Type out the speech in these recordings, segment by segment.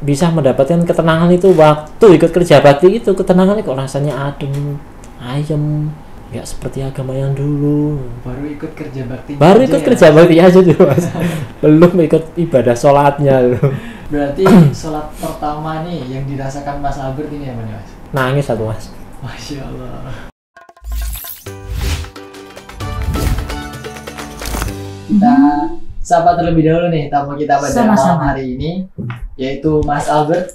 bisa mendapatkan ketenangan itu waktu ikut kerja bakti itu. Ketenangan kok rasanya adem, ayem, nggak seperti agama yang dulu. Baru ikut kerja bakti. Baru ikut kerja bakti aja tuh Mas. Belum ikut ibadah sholatnya. Berarti sholat pertama nih yang dirasakan Mas Albert ini apa nih Mas? Nangis aku Mas. Masya Allah. Kita sapa terlebih dahulu nih tamu kita pada malam hari ini, yaitu Mas Albert.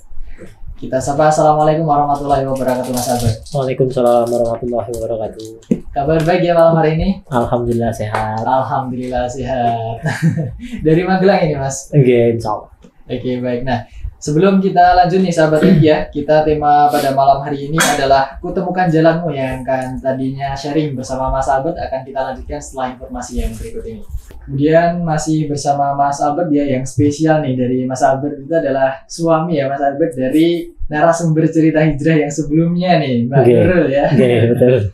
Kita sapa. Assalamualaikum warahmatullahi wabarakatuh Mas Albert. Waalaikumsalam warahmatullahi wabarakatuh. Kabar baik ya malam hari ini? Alhamdulillah sehat. Alhamdulillah sehat. Dari Magelang ini Mas? Oke, insyaallah. Oke, baik. Nah, sebelum kita lanjut nih sahabat ya, kita tema pada malam hari ini adalah Kutemukan Jalanmu, yang akan tadinya sharing bersama Mas Albert akan kita lanjutkan setelah informasi yang berikut ini. Kemudian masih bersama Mas Albert ya, yang spesial nih dari Mas Albert itu adalah suami ya Mas Albert dari narasumber cerita hijrah yang sebelumnya nih, Mbak Nurul ya. Oke, betul.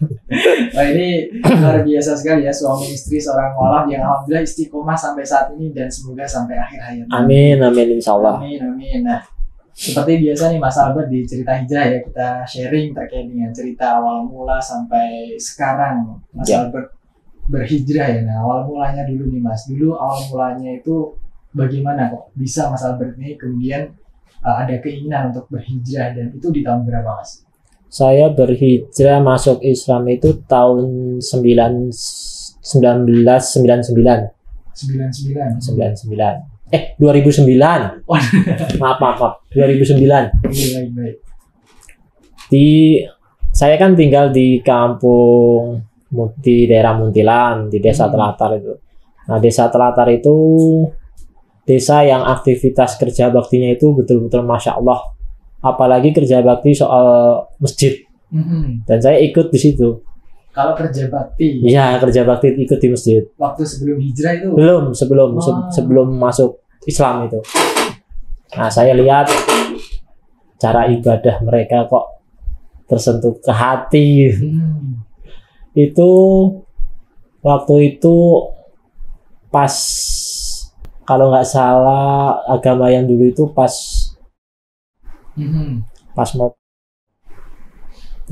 Wah, ini luar biasa sekali ya, suami istri seorang mualaf yang alhamdulillah istiqomah sampai saat ini dan semoga sampai akhir hayat. Amin, amin insyaallah. Amin, amin. Nah, seperti biasa nih Mas Albert di cerita hijrah ya, kita sharing terkait dengan cerita awal mula sampai sekarang Mas Albert berhijrah ya. Nah, awal mulanya dulu nih Mas. Dulu awal mulanya itu bagaimana kok bisa Mas Albert ini kemudian ada keinginan untuk berhijrah, dan itu di tahun berapa Mas? Saya berhijrah masuk Islam itu tahun 1999. 2009. Maaf. 2009. Baik. Saya kan tinggal di kampung di daerah Muntilan, di desa Telatar itu. Nah, desa Telatar itu desa yang aktivitas kerja baktinya itu betul-betul Masya Allah. Apalagi kerja bakti soal masjid. Dan saya ikut di situ. Kalau kerja bakti? Iya, kerja bakti ikut di masjid. Waktu sebelum hijrah itu? Belum, sebelum masuk Islam itu. Nah, saya lihat cara ibadah mereka kok tersentuh ke hati. Itu waktu itu pas, kalau nggak salah agama yang dulu itu pas mau.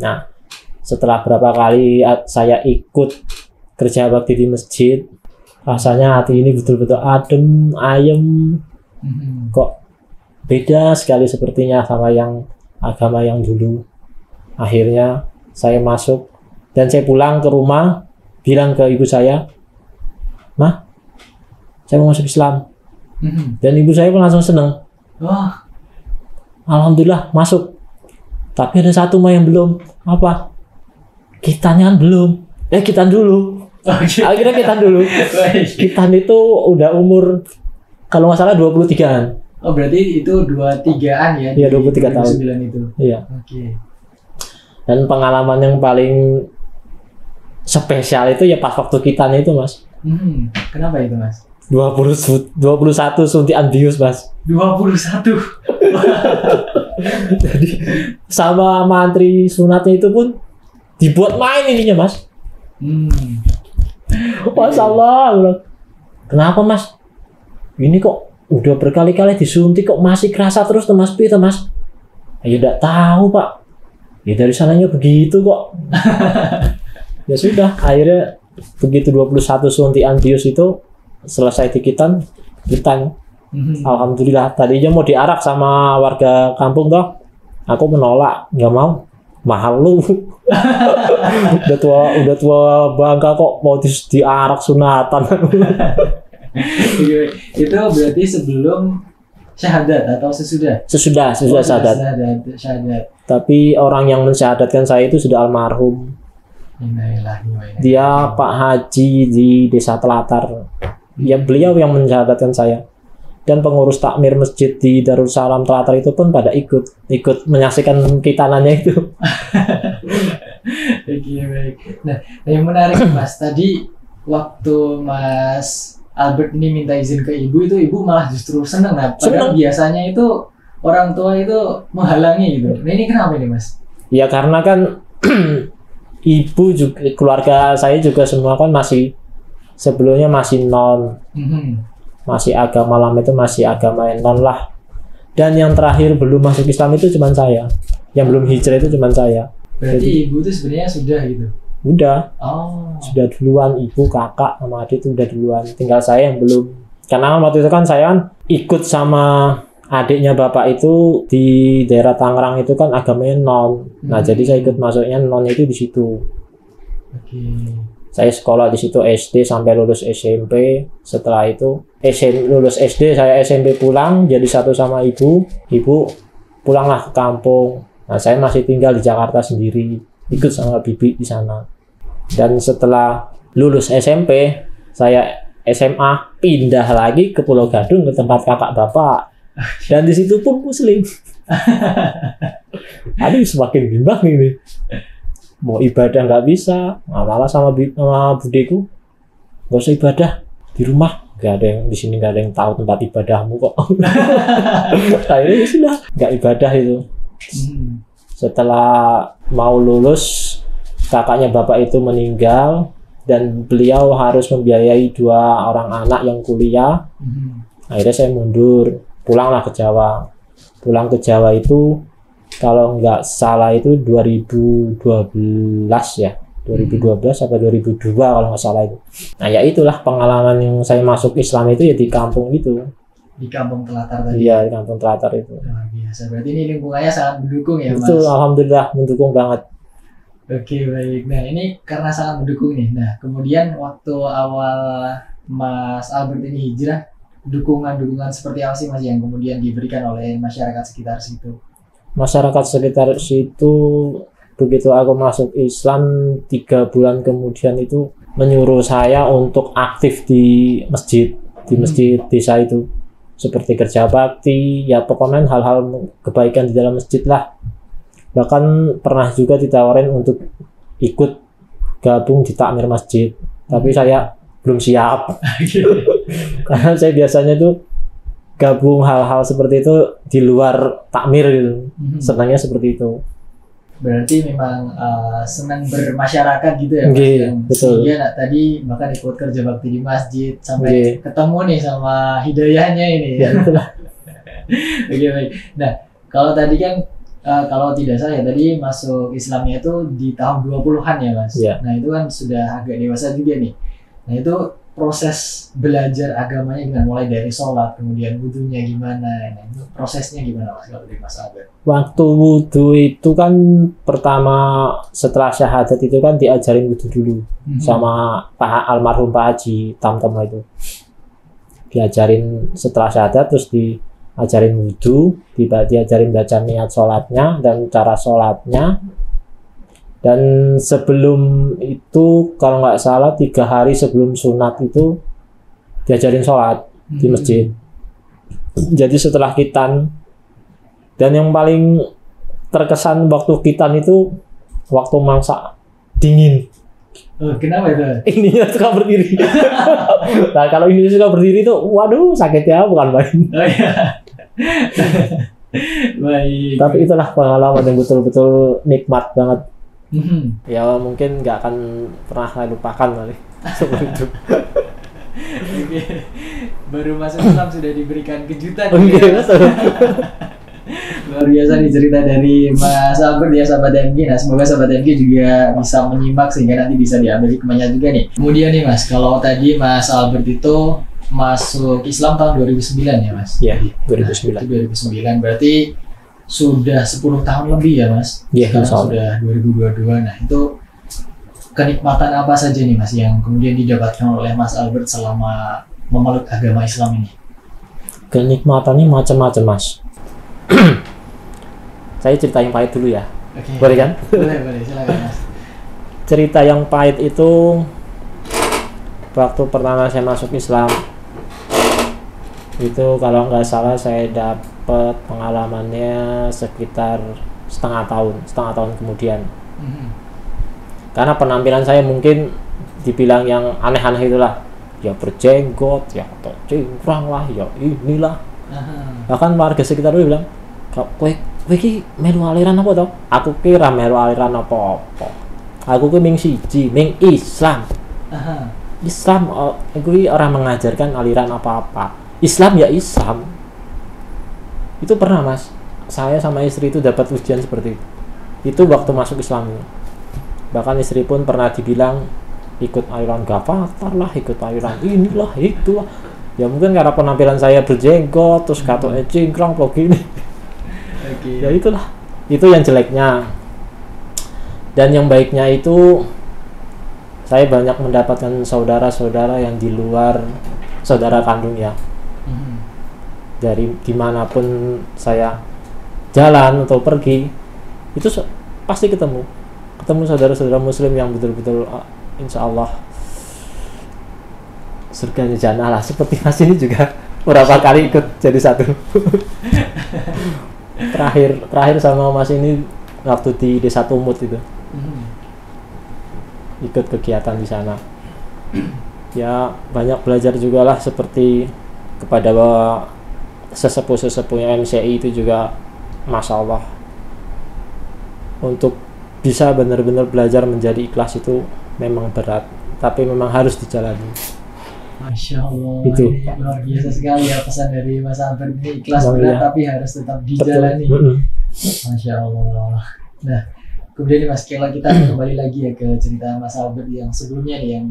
Nah, setelah berapa kali saya ikut kerja bakti di masjid, rasanya hati ini betul-betul adem, ayem. Kok beda sekali sepertinya sama yang agama yang dulu. Akhirnya saya masuk dan saya pulang ke rumah, bilang ke ibu saya, "Mah, saya mau masuk Islam." Dan ibu saya pun langsung seneng. Wah, alhamdulillah masuk. Tapi ada satu mah yang belum. Apa? Kitanya kan belum. Kitan dulu. Akhirnya kitan dulu. Kitan itu udah umur kalau nggak salah 23-an. Oh, berarti itu 23-an ya? Iya, 23 tahun. 2009 itu. Iya. Oke. Dan pengalaman yang paling spesial itu ya pas waktu kitan itu, Mas. Kenapa itu, Mas? 21 suntikan bius, Mas. 21. Jadi sama mantri sunatnya itu pun dibuat main ininya, Mas. Masya Allah. Kenapa, Mas? Ini kok udah berkali-kali disuntik kok masih kerasa terus tuh, Mas? Pita, Mas? Ya udah tahu, Pak. Ya dari sananya begitu kok. Ya sudah, akhirnya begitu 21 suntikan bius itu selesai dikitan. Alhamdulillah, tadinya mau diarak sama warga kampung toh. Aku menolak, nggak mau. Mahal lu. udah tua bangka kok mau diarak sunatan. Itu berarti sebelum syahadat atau sesudah? Sesudah syahadat. Tapi orang yang mensyahadatkan saya itu sudah almarhum. Dia Pak Haji di Desa Telatar. Ya, beliau yang mensyahadatkan saya. Dan pengurus takmir masjid di Darussalam Telatar itu pun pada ikut menyaksikan kitanannya itu. Oke, baik. Nah, yang menarik Mas, tadi waktu Mas Albert ini minta izin ke ibu, itu ibu malah justru senang. Nah, padahal biasanya itu orang tua itu menghalangi gitu. Nah, ini kenapa ini, Mas? Ya karena kan ibu juga, keluarga saya juga semua kan sebelumnya masih non. Masih agama lama itu masih agama yang non lah. Dan yang terakhir belum masuk Islam itu cuma saya. Yang belum hijrah itu cuma saya. Berarti Jadi, ibu tuh sebenarnya sudah gitu. udah, Oh. sudah duluan, ibu, kakak, sama adik itu udah duluan. Tinggal saya yang belum. Karena waktu itu kan saya kan ikut sama adiknya bapak itu di daerah Tangerang itu kan agamanya non. Nah, jadi saya ikut masuknya non itu di situ. Oke. Saya sekolah di situ SD sampai lulus SMP. Setelah itu lulus SD, saya SMP pulang jadi satu sama ibu. Ibu pulanglah ke kampung. Nah, saya masih tinggal di Jakarta sendiri, ikut sama bibi di sana. Dan setelah lulus SMP, saya SMA pindah lagi ke Pulau Gadung ke tempat kakak bapak. Dan di situ pun Muslim. Aduh, semakin bimbang ini. Mau ibadah nggak bisa, malah sama budeku nggak usah ibadah di rumah, nggak ada yang di sini, nggak ada yang tahu tempat ibadahmu kok. Akhirnya ya sudah nggak ibadah itu. Setelah mau lulus, kakaknya bapak itu meninggal dan beliau harus membiayai 2 orang anak yang kuliah. Akhirnya saya mundur, pulanglah ke Jawa. Pulang ke Jawa itu kalau nggak salah itu 2012 ya, 2012 atau 2002 kalau nggak salah itu. Nah ya itulah pengalaman yang saya masuk Islam itu ya di kampung itu. Di kampung Telatar tadi. Iya, di kampung Telatar itu. Luar biasa. Berarti ini lingkungannya sangat mendukung ya, Mas? Itu alhamdulillah mendukung banget. Oke, baik. Nah, ini karena sangat mendukung nih. Nah, kemudian waktu awal Mas Albert ini hijrah, dukungan-dukungan seperti apa sih Mas yang kemudian diberikan oleh masyarakat sekitar situ? Masyarakat sekitar situ begitu aku masuk Islam 3 bulan kemudian itu menyuruh saya untuk aktif di masjid desa itu, seperti kerja bakti, ya pokoknya hal-hal kebaikan di dalam masjid lah. Bahkan pernah juga ditawarin untuk ikut gabung di takmir masjid, tapi saya belum siap. Karena saya biasanya tuh gabung hal-hal seperti itu di luar takmir gitu. Senangnya seperti itu. Berarti memang senang bermasyarakat gitu ya, Mas? Okay, betul. Iya, tadi bahkan ikut kerja bakti di masjid sampai ketemu nih sama hidayahnya ini. Ya. Oke, baik. Nah, kalau tadi kan kalau tidak salah ya tadi masuk Islamnya itu di tahun 20-an ya, Mas. Yeah. Nah, itu kan sudah agak dewasa juga nih. Nah, itu proses belajar agamanya gimana? Mulai dari sholat, kemudian wudhunya gimana? Nah, itu prosesnya gimana, Mas, kalau dari Mas Albert? Waktu wudhu itu kan pertama setelah syahadat itu kan diajarin wudhu dulu sama almarhum Pak Haji Tamtama itu. Diajarin setelah syahadat terus diajarin wudhu, diajarin baca niat sholatnya dan cara sholatnya. Dan sebelum itu kalau nggak salah 3 hari sebelum sunat itu diajarin sholat di masjid. Jadi setelah khitan, dan yang paling terkesan waktu khitan itu waktu mangsa dingin. Oh, kenapa itu? Ininya suka berdiri. Nah kalau ini suka berdiri tuh, waduh sakitnya bukan main. Oh iya. Baik. Tapi itulah pengalaman yang betul-betul nikmat banget. Ya mungkin nggak akan pernah saya lupakan kali seperti itu. Oke. Baru masuk Islam sudah diberikan kejutan. Luar biasa nih cerita dari Mas Albert ya, sahabat MG. Nah, semoga sahabat MG juga bisa menyimak sehingga nanti bisa diambil hikmahnya juga nih. Kemudian nih Mas, kalau tadi Mas Albert itu masuk Islam tahun 2009 ya Mas? Iya, 2009. Nah, itu 2009 berarti sudah 10 tahun lebih ya Mas? Iya, sudah 2022. Nah, itu kenikmatan apa saja nih Mas yang kemudian didapatkan oleh Mas Albert selama memeluk agama Islam ini? Kenikmatannya macam-macam Mas. Saya cerita yang pahit dulu ya. Okay. Boleh kan? Boleh, silakan Mas. Cerita yang pahit itu waktu pertama saya masuk Islam itu kalau nggak salah saya dapat pengalamannya sekitar setengah tahun kemudian. Karena penampilan saya mungkin dibilang yang aneh-aneh itulah, ya berjenggot, ya atau cingkrang lah, ya inilah. Bahkan warga sekitar itu bilang, kowe iki melu aliran apa toh? Aku kira melu aliran apa-apa. Aku ki ming siji, ming Islam. Islam kuwi orang mengajarkan aliran apa-apa. Islam ya Islam. Itu pernah Mas, saya sama istri itu dapat ujian seperti itu waktu masuk Islam ini. Bahkan istri pun pernah dibilang ikut aliran Gavatar lah, ikut aliran inilah itulah. Ya mungkin karena penampilan saya berjenggot terus katanya cingkrang begini. Ya itulah, itu yang jeleknya. Dan yang baiknya itu saya banyak mendapatkan saudara-saudara yang di luar saudara kandung ya. Dari dimanapun saya jalan atau pergi itu pasti ketemu saudara-saudara muslim yang betul-betul insya Allah surganya jannah lah. Seperti Mas ini juga beberapa kali ikut jadi satu. terakhir sama Mas ini waktu di Desa Tumut itu ikut kegiatan di sana. Ya banyak belajar juga lah, seperti kepada sesepuh-sesepuhnya MCI itu juga Masya Allah, untuk bisa benar-benar belajar menjadi ikhlas itu memang berat, tapi memang harus dijalani. Masya Allah, itu luar biasa sekali ya pesan dari Mas Albert ini, ikhlas berat tapi harus tetap dijalani. Masya Allah. Nah, kemudian nih Mas, kalau kita kembali lagi ya ke cerita Mas Albert yang sebelumnya nih, yang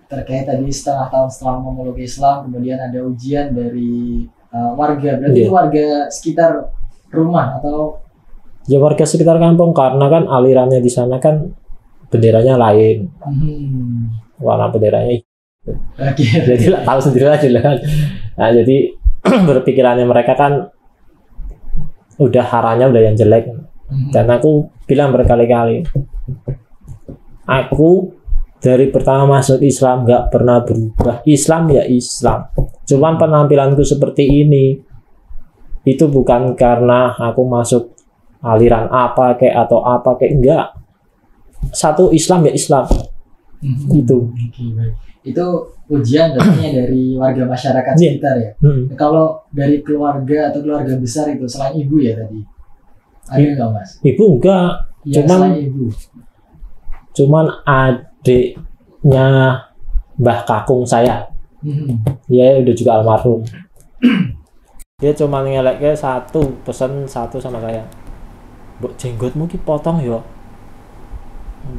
terkait tadi setengah tahun setelah memeluk Islam, kemudian ada ujian dari warga, berarti itu warga sekitar rumah atau? Ya warga sekitar kampung, karena kan alirannya di sana kan benderanya lain, warna benderanya. Jadi lah tahu sendiri aja lah kan. Nah jadi berpikirannya mereka kan udah haranya udah yang jelek. Dan aku bilang berkali-kali, aku dari pertama masuk Islam nggak pernah berubah. Islam ya Islam. Cuman penampilanku seperti ini itu bukan karena aku masuk aliran apa kayak atau apa kayak, enggak. Satu Islam ya Islam. Itu. Itu ujian datangnya dari warga masyarakat sekitar ya. Kalau dari keluarga atau keluarga besar itu selain ibu ya tadi, ada nggak Mas? Ibu enggak, ya, cuman adiknya Mbah Kakung saya, dia udah juga almarhum. Dia cuma ngeleknya pesan satu sama saya, "Mbok jenggotmu ki potong ya."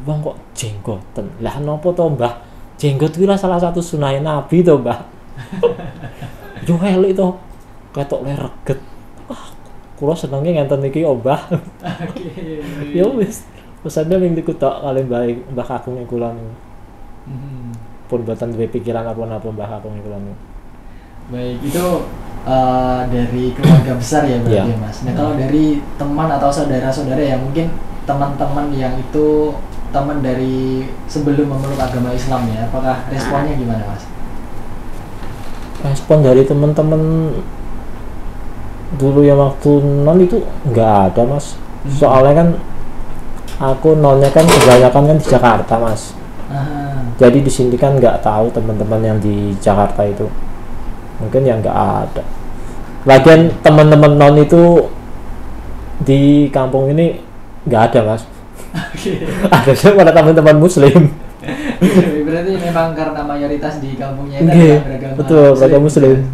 Bang kok jenggoten? Lah nopo to Mbah? Jenggot itu salah satu sunah Nabi to Mbah. Yo elek to. Ketok le reget. Wah, kula senenge ngenten iki oh Mbah. Yo wis. Pesane ming diku tok kali Mbah Kakung kula niku. Pun boten duwe pikiran apa-apa Mbah Kakung kula niku. Baik, itu dari keluarga besar ya berarti ya, Mas. Nah, kalau dari teman atau saudara-saudara ya, mungkin teman-teman yang itu teman dari sebelum memeluk agama Islam ya, apakah responnya gimana Mas? Respon dari teman-teman dulu yang waktu non itu nggak ada Mas. Soalnya kan aku nonnya kan kebanyakan kan di Jakarta Mas. Jadi di sini kan nggak tahu teman-teman yang di Jakarta itu, mungkin yang nggak ada. Lagian teman-teman non itu di kampung ini nggak ada Mas. Ada pada teman-teman Muslim. Berarti memang karena mayoritas di kampungnya itu beragama. Betul, beragama Muslim.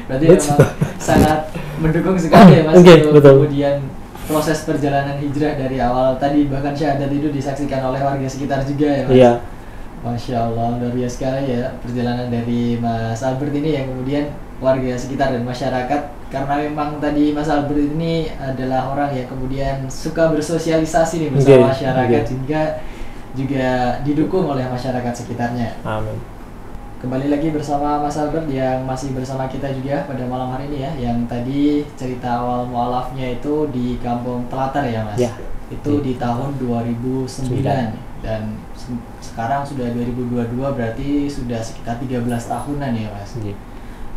Berarti memang sangat mendukung sekali ya Mas. Betul. Kemudian proses perjalanan hijrah dari awal tadi, bahkan syahadat itu disaksikan oleh warga sekitar juga ya Mas. Iya. Masya Allah, luar biasa sekali ya perjalanan dari Mas Albert ini, yang kemudian warga sekitar dan masyarakat, karena memang tadi Mas Albert ini adalah orang yang kemudian suka bersosialisasi nih bersama masyarakat, juga didukung oleh masyarakat sekitarnya. Amin. Kembali lagi bersama Mas Albert yang masih bersama kita juga pada malam hari ini ya, yang tadi cerita awal mualafnya itu di Kampung Telatar ya Mas. Ya. Itu di tahun 2009 dan sekarang sudah 2022, berarti sudah sekitar 13 tahunan ya Mas. Ya.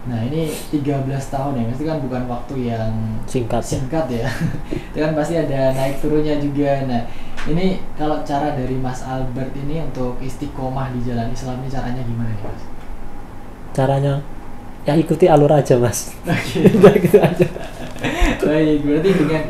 Nah ini 13 tahun ya, itu kan bukan waktu yang singkat ya. Itu kan pasti ada naik turunnya juga. Nah ini kalau cara dari Mas Albert ini untuk istiqomah di jalan Islam ini caranya gimana ya Mas? Caranya ya ikuti alur aja Mas. Gitu aja. Baik, berarti dengan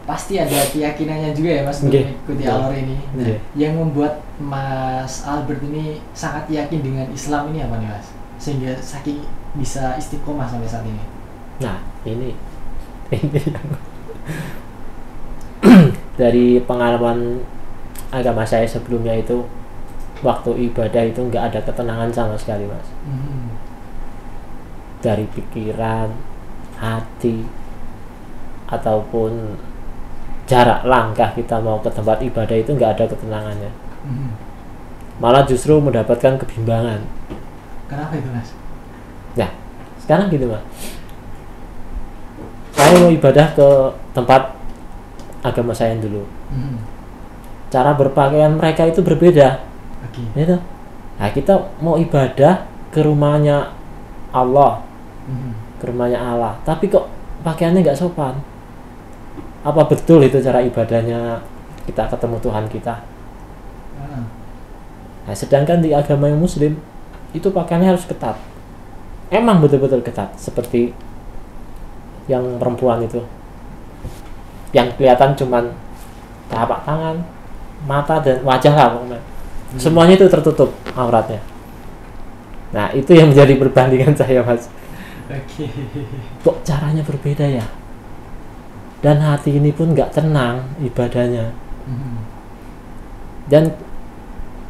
pasti ada keyakinannya juga ya Mas untuk mengikuti alur ini. Nah, yang membuat Mas Albert ini sangat yakin dengan Islam ini apa nih Mas? Sehingga saking bisa istiqomah sampai saat ini. Nah, ini dari pengalaman agama saya sebelumnya itu, waktu ibadah itu nggak ada ketenangan sama sekali, Mas. Dari pikiran, hati, ataupun jarak langkah kita mau ke tempat ibadah itu nggak ada ketenangannya. Malah justru mendapatkan kebimbangan. Kenapa itu, Mas? Nah, sekarang gitu, Mas. Saya mau ibadah ke tempat agama saya dulu. Cara berpakaian mereka itu berbeda. Gitu. Nah, kita mau ibadah ke rumahnya Allah, ke rumahnya Allah, tapi kok pakaiannya nggak sopan. Apa betul itu cara ibadahnya kita ketemu Tuhan kita? Nah, sedangkan di agama yang Muslim itu pakaiannya harus ketat. Emang betul-betul ketat, seperti yang perempuan itu, yang kelihatan cuman telapak tangan, mata dan wajah lah, semuanya itu tertutup auratnya. Nah, itu yang menjadi perbandingan saya, Mas. Kok caranya berbeda ya? Dan hati ini pun nggak tenang ibadahnya. Dan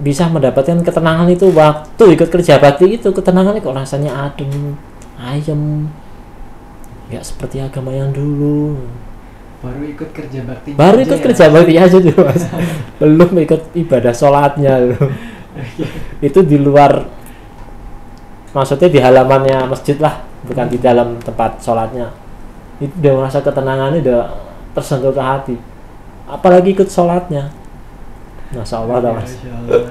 bisa mendapatkan ketenangan itu waktu ikut kerja bakti itu, ketenangannya kok rasanya adem, ayem, nggak seperti agama yang dulu. Baru ikut kerja bakti. Kerja bakti aja tuh, Mas. Belum ikut ibadah sholatnya loh. Itu di luar, maksudnya di halamannya masjid lah, bukan di dalam tempat sholatnya. Itu udah merasa ketenangannya udah tersentuh ke hati. Apalagi ikut sholatnya. Masya Allah, Mas.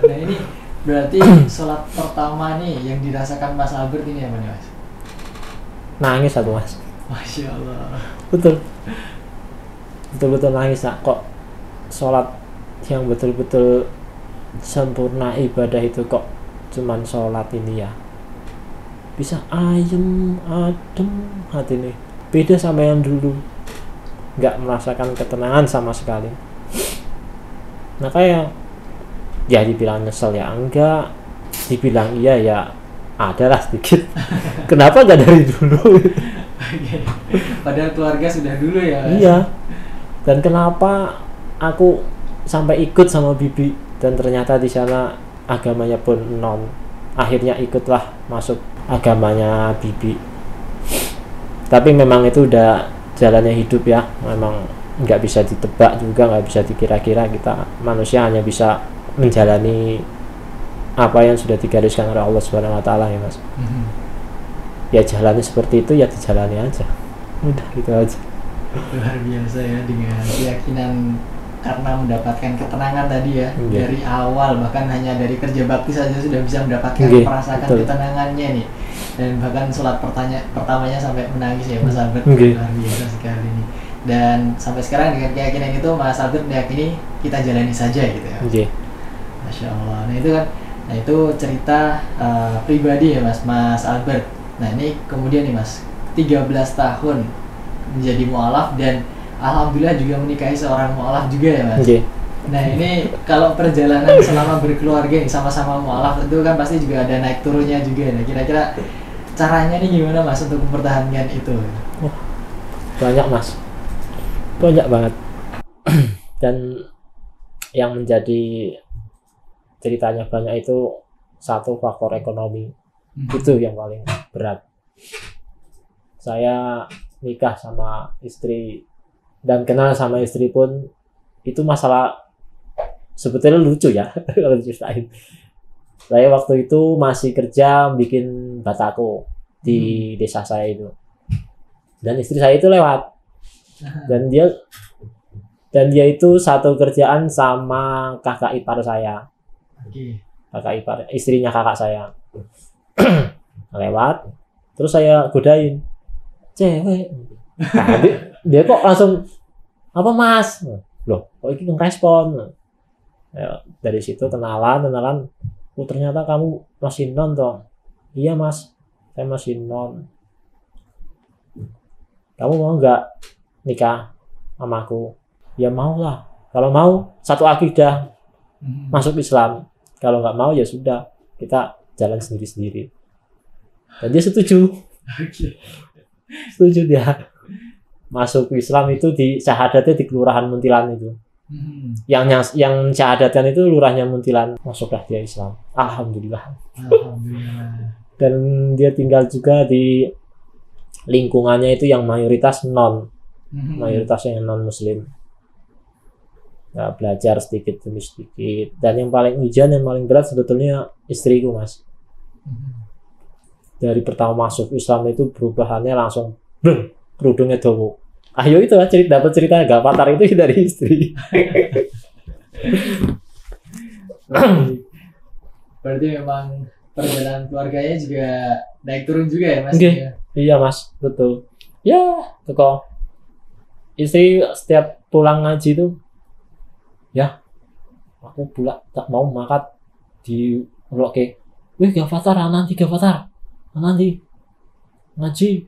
Nah, ini berarti sholat pertama nih yang dirasakan Mas Albert ini apa nih, Mas? Nangis aku, Mas. Masya Allah. Betul-betul nangis. Nah, kok sholat yang betul-betul sempurna ibadah itu kok cuman sholat ini ya bisa ayem, adem hati ini, beda sama yang dulu, nggak merasakan ketenangan sama sekali. Nah, kayak ya dibilang nyesel ya enggak, dibilang iya ya adalah sedikit. Kenapa nggak dari dulu? Padahal keluarga sudah dulu ya. Iya. Dan kenapa aku sampai ikut sama bibi, dan ternyata di sana agamanya pun non. Akhirnya ikutlah masuk agamanya bibi. Tapi memang itu udah jalannya hidup ya. Memang nggak bisa ditebak juga, nggak bisa dikira-kira. Kita manusia hanya bisa menjalani apa yang sudah digariskan oleh Allah Subhanahu Wa Taala ya, Mas. Ya jalani seperti itu, ya dijalani aja. Udah gitu aja. Luar biasa ya, dengan keyakinan karena mendapatkan ketenangan tadi ya, dari awal, bahkan hanya dari kerja bakti saja sudah bisa mendapatkan merasakan ketenangannya nih, dan bahkan sholat pertamanya sampai menangis ya Mas Albert. Luar biasa sekali nih. Dan sampai sekarang dengan keyakinan itu Mas Albert meyakini kita jalani saja gitu ya. Masya Allah. Nah itu kan, itu cerita pribadi ya Mas Albert. Nah ini kemudian nih Mas, 13 tahun menjadi mu'alaf dan alhamdulillah juga menikahi seorang mu'alaf juga ya Mas. Nah ini kalau perjalanan selama berkeluarga nih sama-sama mu'alaf itu kan pasti juga ada naik turunnya juga. Nah kira-kira caranya nih gimana Mas untuk mempertahankan itu? Banyak Mas, banyak banget. Dan yang menjadi ceritanya banyak itu satu, faktor ekonomi. Itu yang paling berat. Saya nikah sama istri dan kenal sama istri pun itu masalah sebetulnya lucu ya kalau diceritain. Saya waktu itu masih kerja bikin batako di desa saya itu, dan istri saya itu lewat, dan dia itu satu kerjaan sama kakak ipar saya, kakak ipar istrinya kakak saya. Lewat, terus saya godain, cewek. Nah, dia kok langsung apa Mas? Loh, kok ini ngerespon? Ya, dari situ kenalan. Oh, ternyata kamu masih non toh? Iya Mas, saya masih non. Kamu mau nggak nikah sama aku? Ya mau lah. Kalau mau satu akidah, masuk Islam. Kalau nggak mau ya sudah, kita jalan sendiri-sendiri. Dan dia setuju. Setuju dia. Masuk Islam itu di syahadatnya di Kelurahan Muntilan itu. Yang syahadatkan itu lurahnya Muntilan. Masuklah dia Islam. Alhamdulillah. Dan dia tinggal juga di lingkungannya itu yang mayoritas mayoritasnya yang non muslim. Nah, belajar sedikit demi sedikit. Dan yang paling ujian, yang paling berat sebetulnya istriku, Mas. Dari pertama masuk Islam itu perubahannya langsung kerudungnya dowo. Ayo itu dapat cerita gak patar itu dari istri. Berarti memang perjalanan keluarganya juga naik turun juga ya, Mas? Okay. Iya, Mas, betul. Ya, kok istri setiap pulang ngaji itu, ya, aku pula tak mau makan di Roke. Wih, gak fatar, nanti gak fatar, nanti ngaji.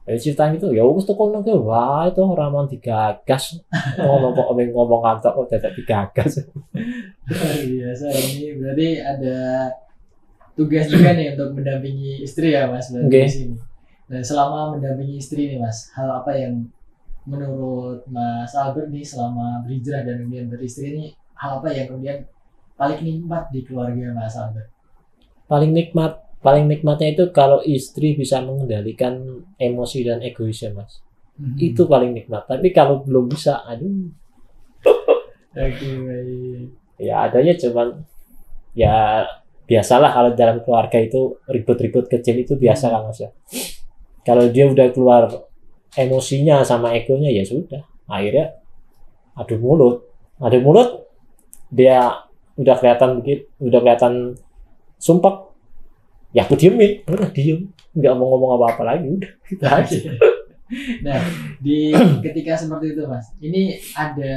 Cerita gitu, ya aku tuh kono ke, wah itu raman digagas, ngomong kantor, oh tidak digagas. Biasa ini berarti ada tugas juga nih untuk mendampingi istri ya, Mas, berarti di sini. Dan selama mendampingi istri nih, Mas, hal apa yang menurut Mas Albert nih selama berhijrah dan kemudian beristri ini, hal apa yang kemudian paling nikmat di keluarga Mas Albert? Paling nikmatnya itu kalau istri bisa mengendalikan emosi dan egoisnya, Mas. Itu paling nikmat. Tapi kalau belum bisa, aduh. Ya adanya cuman ya biasalah kalau dalam keluarga itu ribut-ribut kecil itu biasa kan, Mas ya. Kalau dia udah keluar emosinya sama egonya ya sudah. Akhirnya adu mulut. Dia udah kelihatan sumpah. Ya aku diemin, udah diem, nggak mau ngomong apa-apa lagi, udah gitu aja. Nah, ketika seperti itu, Mas, ini ada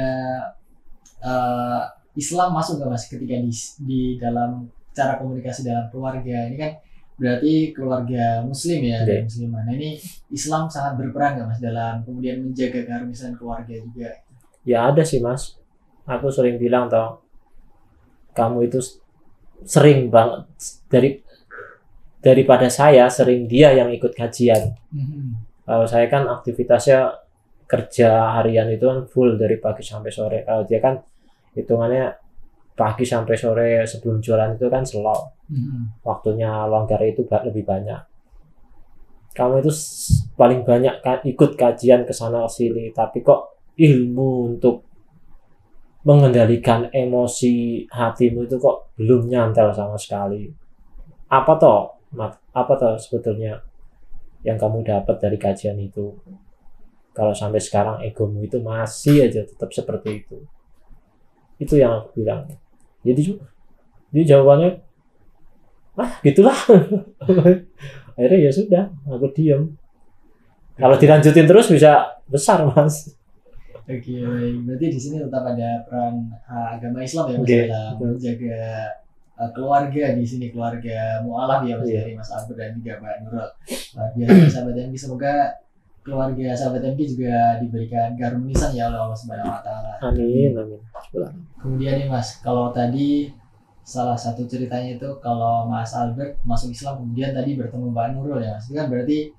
Islam masuk nggak, Mas, ketika di dalam cara komunikasi dalam keluarga? Ini kan berarti keluarga Muslim ya, Okay. Muslimah. Nah, ini Islam sangat berperan nggak, Mas, dalam kemudian menjaga keharmonisan keluarga juga? Ya ada sih, Mas. Aku sering bilang toh, kamu itu sering banget daripada saya sering dia yang ikut kajian. Kalau saya kan aktivitasnya kerja harian itu kan full dari pagi sampai sore. Kalau dia kan hitungannya pagi sampai sore sebelum jualan itu kan slow. Waktunya longgar itu lebih banyak. Kamu itu paling banyak ikut kajian ke sana sini, tapi kok ilmu untuk mengendalikan emosi hatimu itu kok belum nyantel sama sekali. Apa toh sebetulnya yang kamu dapat dari kajian itu? Kalau sampai sekarang egomu itu masih aja tetap seperti itu. Itu yang aku bilang. Jadi jawabannya, gitulah. Akhirnya ya sudah, aku diam. Kalau dilanjutin terus bisa besar, Mas. Oke, baik. Berarti di sini tetap ada peran agama Islam ya, Mas, dalam menjaga keluarga di sini, keluarga mu'alaf ya, Mas, dari Mas Albert dan juga Mbak Nurul. Biasa sahabat MK, semoga keluarga sahabat MK juga diberikan keharmonisan ya oleh Allah Subhanahu wa taala. Amin. Kemudian nih, Mas, kalau tadi salah satu ceritanya itu kalau Mas Albert masuk Islam kemudian tadi bertemu Mbak Nurul ya, Mas. Itu kan berarti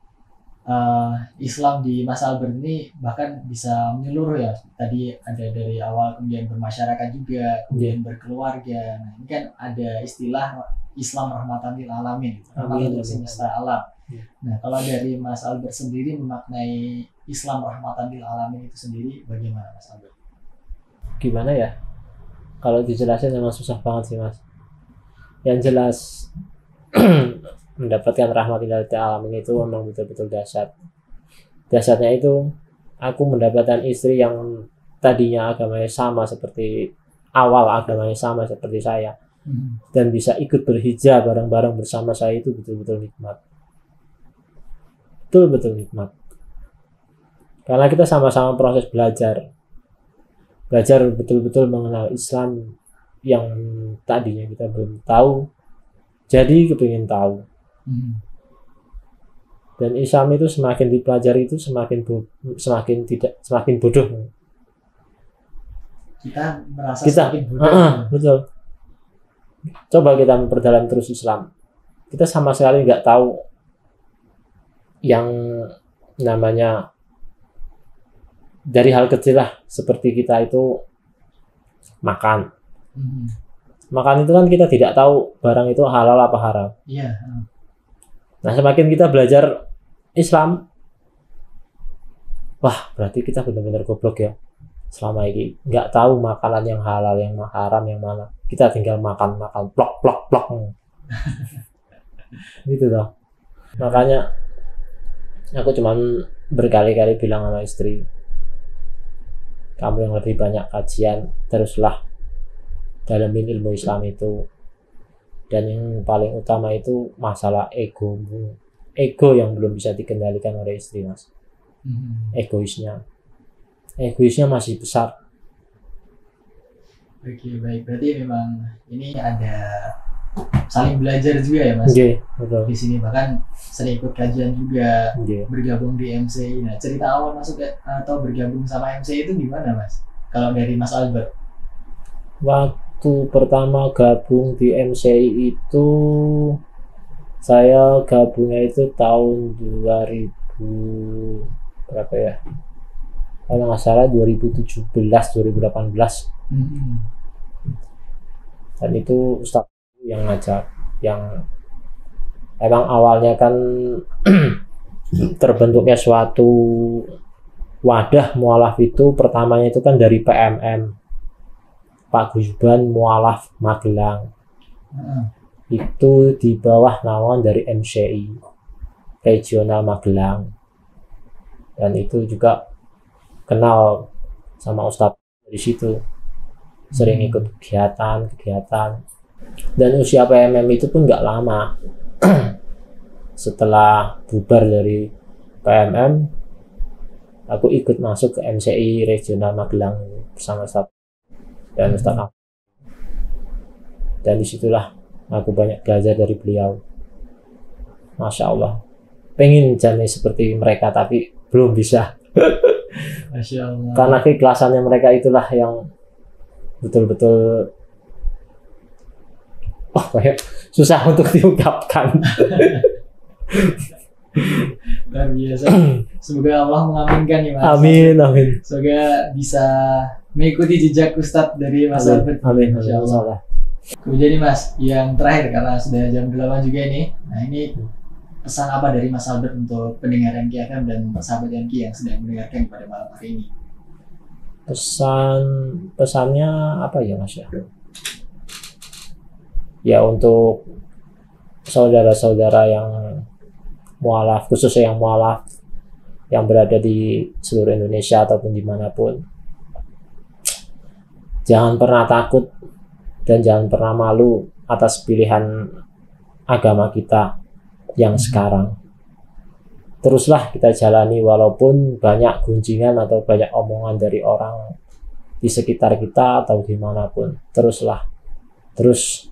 Islam di Mas Albert ini bahkan bisa menyeluruh ya. Tadi ada dari awal kemudian bermasyarakat juga, kemudian berkeluarga. Nah, ini kan ada istilah Islam rahmatan lil alamin, rahmatan untuk semesta alam. Nah, kalau dari Mas Albert sendiri memaknai Islam rahmatan lil alamin itu sendiri bagaimana, Mas Albert? Gimana ya? Kalau dijelasin memang susah banget sih, Mas. Yang jelas mendapatkan rahmatillah alamin itu memang betul-betul dahsyat. Dahsyatnya itu aku mendapatkan istri yang tadinya agamanya sama seperti saya dan bisa ikut berhijrah bareng-bareng bersama saya, itu betul-betul nikmat. Betul-betul nikmat. Karena kita sama-sama proses belajar betul-betul mengenal Islam yang tadinya kita belum tahu, jadi kepingin tahu. Dan Islam itu semakin dipelajari itu semakin bodoh. Kita merasa semakin bodoh. Betul. Coba kita memperdalam terus Islam. Kita sama sekali nggak tahu yang namanya dari hal kecil lah, seperti kita itu makan. Makan itu kan kita tidak tahu barang itu halal apa haram. Iya. Nah, semakin kita belajar Islam, wah berarti kita benar-benar goblok ya. Selama ini nggak tahu makanan yang halal, yang haram, yang mana. Kita tinggal makan plok. Gitu loh. Makanya aku cuman berkali-kali bilang sama istri, kamu yang lebih banyak kajian, teruslah dalamin ilmu Islam itu. Dan yang paling utama itu masalah ego yang belum bisa dikendalikan oleh istri, Mas. Egoisnya masih besar. Oke, baik. Berarti memang ini ada saling belajar juga ya, Mas. Betul. Di sini bahkan sering ikut kajian juga, bergabung di MCI. Nah, cerita awal masuk atau bergabung sama MCI itu gimana, Mas? Kalau dari Mas Albert? Waktu pertama gabung di MCI itu, saya gabungnya itu tahun 2000 berapa ya? Kalau nggak salah 2017-2018. Dan itu Ustaz yang ngajak, yang emang awalnya kan terbentuknya suatu wadah mualaf itu pertamanya itu kan dari PMM, Pak Guyuban Mualaf Magelang. Itu di bawah naungan dari MCI Regional Magelang. Dan itu juga kenal sama Ustadz dari situ, sering ikut kegiatan. Dan usia PMM itu pun nggak lama. Setelah bubar dari PMM, aku ikut masuk ke MCI Regional Magelang bersama Ustadz dan Ustadz. Dan disitulah aku banyak belajar dari beliau. Masya Allah, pengen jadi seperti mereka tapi belum bisa. Masya Allah. Karena keikhlasannya mereka itulah yang betul-betul kayak susah untuk diungkapkan. Luar biasa. Semoga Allah mengaminkan ya, Mas. Amin. Semoga bisa mengikuti jejak Ustadz dari Mas Albert. Amin. Masya Allah. Kemudian nih Mas, yang terakhir karena sudah jam 8 juga ini. Nah, ini pesan apa dari Mas Albert untuk pendengar MK FM dan sahabat MK yang sedang mendengarkan pada malam hari ini? Pesannya apa ya, Mas ya? Ya, untuk saudara-saudara yang mualaf, khususnya yang mualaf yang berada di seluruh Indonesia ataupun dimanapun, jangan pernah takut dan jangan pernah malu atas pilihan agama kita yang sekarang. Teruslah kita jalani walaupun banyak gunjingan atau banyak omongan dari orang di sekitar kita atau dimanapun. Terus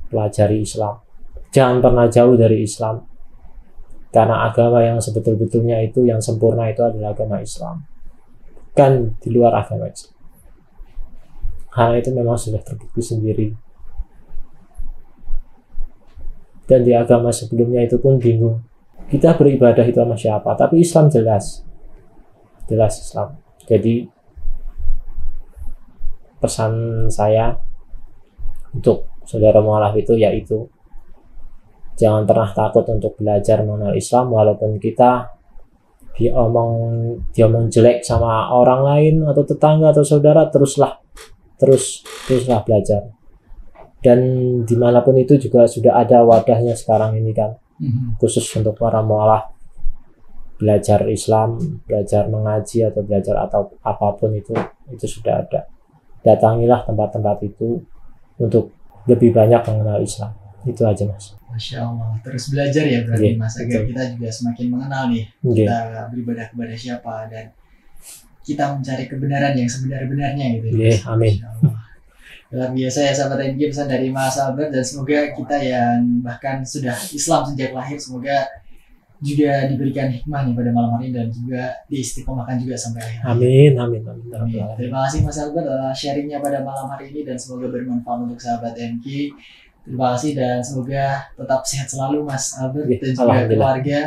pelajari Islam. Jangan pernah jauh dari Islam. Karena agama yang sebetul-betulnya itu, yang sempurna itu adalah agama Islam. Kan di luar agama Islam. Karena itu memang sudah terbukti sendiri. Dan di agama sebelumnya itu pun bingung. Kita beribadah itu sama siapa? Tapi Islam jelas Islam. Jadi pesan saya untuk saudara mualaf itu yaitu jangan pernah takut untuk belajar mengenal Islam, walaupun kita diomong jelek sama orang lain atau tetangga atau saudara, teruslah belajar. Dan dimanapun itu juga sudah ada wadahnya sekarang ini kan, khusus untuk para mualaf belajar Islam, belajar mengaji atau belajar atau apapun itu sudah ada. Datangilah tempat-tempat itu untuk lebih banyak mengenal Islam. Itu aja, Mas. Masya Allah, terus belajar ya berarti Mas, agar kita juga semakin mengenal nih kita beribadah kepada siapa dan kita mencari kebenaran yang sebenar-benarnya gitu ya. Amin. Luar biasa ya sahabat MG, pesan dari Mas Albert, dan semoga kita yang bahkan sudah Islam sejak lahir semoga juga diberikan hikmah nih pada malam hari dan juga diistiqomahkan juga sampai akhir. Amin. Terima kasih Mas Albert atas sharingnya pada malam hari ini dan semoga bermanfaat untuk sahabat MG. Terima kasih dan semoga tetap sehat selalu Mas Albert dan juga keluarga.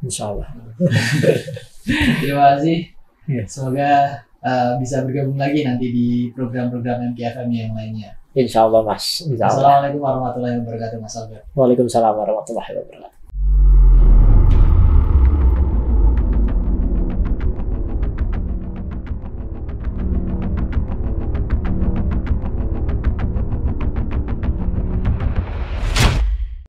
Insya Allah. Terima kasih. Ya. Semoga bisa bergabung lagi nanti di program-program MKFM yang lainnya. Insya Allah Mas. Insya Allah. Assalamualaikum warahmatullahi wabarakatuh Mas Albert. Waalaikumsalam warahmatullahi wabarakatuh.